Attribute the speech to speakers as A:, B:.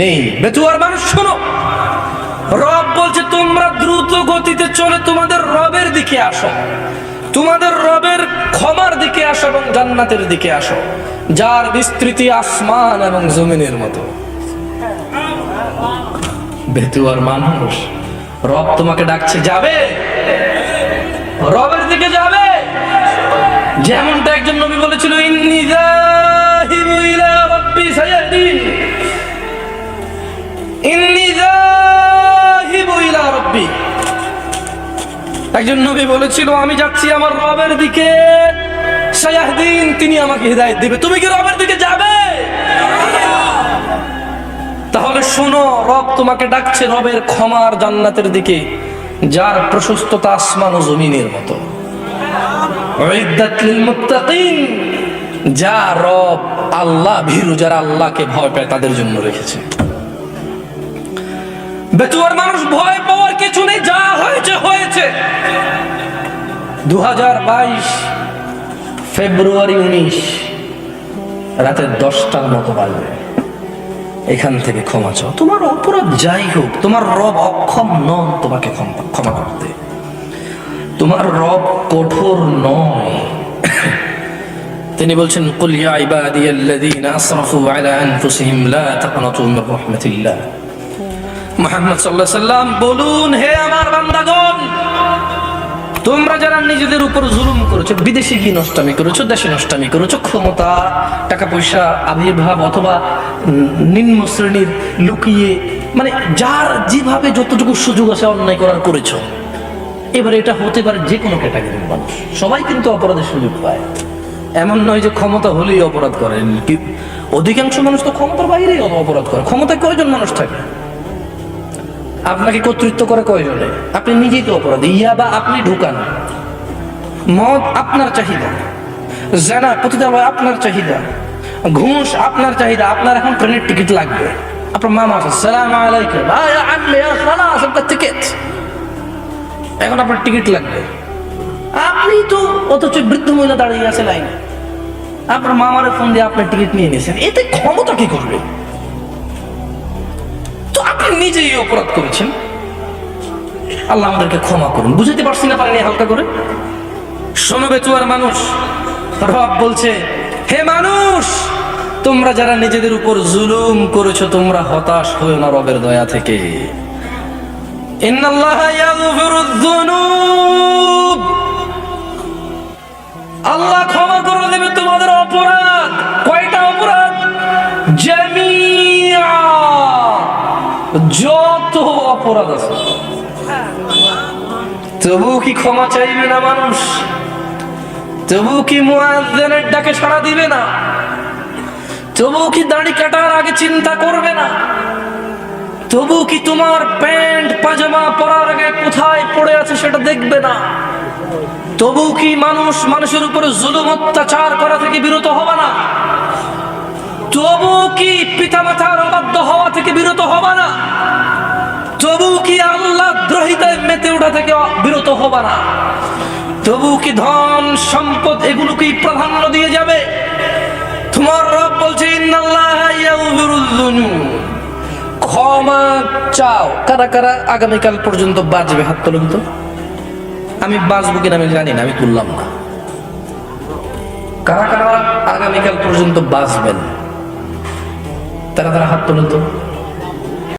A: নেই। বেতুয়ার মানুষ শোনো, রব বলছে তোমরা দ্রুত গতিতে চলে তোমাদের রবের দিকে আসো, তোমাদের রবের ক্ষমার দিকে আসো এবং জান্নাতের দিকে আসো, যার বিস্তৃতি আসমান এবং জমিনের মতো। বেতুয়ার মানুষ, রব তোমাকে ডাকছে, যাবে রবের দিকে যাবে। যেমনটা একজন নবী বলেছিল, ইন্নী যাহিবু ইলা রাব্বি সায়াহদিন, ইন্নী যাহিবু ইলা রাব্বি। একজন নবী বলেছিল, আমি যাচ্ছি আমার রবের দিকে, সায়াহদিন, তিনি আমাকে হিদায়াত দিবে। তুমি কি রবের দিকে যাবে? তাহলে শোনো, রব তোমাকে ডাকছে রবের ক্ষমার জান্নাতের দিকে, যার প্রশস্ততা আসমান ও জমিনের মতো। উইদ্দাত লিল মুত্তাকিন, যা রব আল্লাহ ভীরু, যারা আল্লাহকে ভয় পায় তাদের জন্য রেখেছে। বেতুয়ার মানুষ, ভয় পাওয়ার কিছু নেই, যা হয়েছে হয়েছে। 2022 ফেব্রুয়ারি 19 রাতে 10টার মতো বাজবে। এখান থেকে ক্ষমা চাও, তোমার অপরাধ যাই হোক, তোমার রব অক্ষম নন তোমাকে ক্ষমা করতে। তোমার রব কঠোর নয়। তিনি বলছেন, কুল ইয়া ইবাদিয়াল্লাযীনা আসরাফু আলা আনফুসিহিম লা তাকনাতু মির রাহমাতিল্লাহ। মুহাম্মদ সাল্লাল্লাহু আলাইহি সাল্লাম বলুন, হে আমার বান্দাগণ, তোমরা যারা নিজেদের উপর জুলুম করেছো, বিদেশে গিয়ে নষ্টামি করেছো, দেশে নষ্টামি করেছো, ক্ষমতা, টাকা পয়সা, আবির্ভাব অথবা নিম্ন শ্রেণীর লুকিয়ে, মানে যার যেভাবে যতটুকু সুযোগ আছে অন্যায় করার করেছো। এবার এটা হতে পারে যে কোনো ক্যাটাগরির মানুষ, সবাই কিন্তু অপরাধের সুযোগ পায়। এমন নয় যে ক্ষমতা হলেই অপরাধ করেন, অধিকাংশ মানুষ তো ক্ষমতার বাইরেই অপরাধ করে। ক্ষমতায় কয়জন মানুষ থাকে? আপনাকে কর্তৃত্ব করে কয়জনে? আপনি নিজেই তো অপরাধী। ইয়াবা আপনি ঢুকান, মদ আপনার চাহিদা, জানা পতিতালয় আপনার চাহিদা, ঘুষ আপনার চাহিদা। আপনার এখন ট্রেনের টিকিট লাগবে, আপনার মামা আছে, সালাম আলাইকুম, টিকিট, এখন আপনার টিকিট লাগবে। আপনি তো অথচ বৃদ্ধ মহিলা দাঁড়িয়ে আছে লাইনে, আপনার মামারে ফোন দিয়ে আপনার টিকিট নিয়ে নিয়েছেন। এতে ক্ষমতা কি করবে? তো আপনি নিজেই অপরাধ করেছেন। আল্লাহ আমাদেরকে ক্ষমা করুন। বুঝতে পারছি না, পারেনি হালকা করে। শোনো বেচুয়ার মানুষ, রব বলছে, হে মানুষ, তোমরা যারা নিজেদের উপর জুলুম করেছো, তোমরা হতাশ হয়ো না রবের দয়া থেকে। ইন্নাল্লাহা ইয়াগফিরুয যুনুব, আল্লাহ ক্ষমা করে দেবে তোমাদের অপরাধ। কয়টা অপরাধ? জামিআ, যত অপরাধ আছে। তবু কি ক্ষমা চাইবে না মানুষ? তবু কি মুয়াজ্জিনের ডাকে সাড়া দিবে না? তবু কি দাড়ি কাটার আগে চিন্তা করবে না? তবু কি তোমার প্যান্ট পাজামা পরার আগে কোথায় পড়ে আছে সেটা দেখবে না? তবু কি মানুষের উপরে জুলুম অত্যাচার করা থেকে বিরত হবে না? তবু কি পিতামাতার অবাধ্য হওয়া থেকে বিরত হবে না? তবু কি আল্লাহ দ্রোহিতায় মেতে ওঠা থেকে বিরত হবে না? তবু কি ধন সম্পদ এগুলোকেই প্রাধান্য দিয়ে যাবে? তোমার রব বলছে, ইন্নাল্লাহা ইয়াগফিরুয যুনুব, ক্ষমা চাও। কারা কারা আগামীকাল পর্যন্ত বাঁচবে? হাত তুলুন তো। আমি বাঁচবো কিনা আমি জানি না, আমি তুললাম না। কারা কারা আগামীকাল পর্যন্ত বাঁচবেন? তারা হাত তুলুন তো।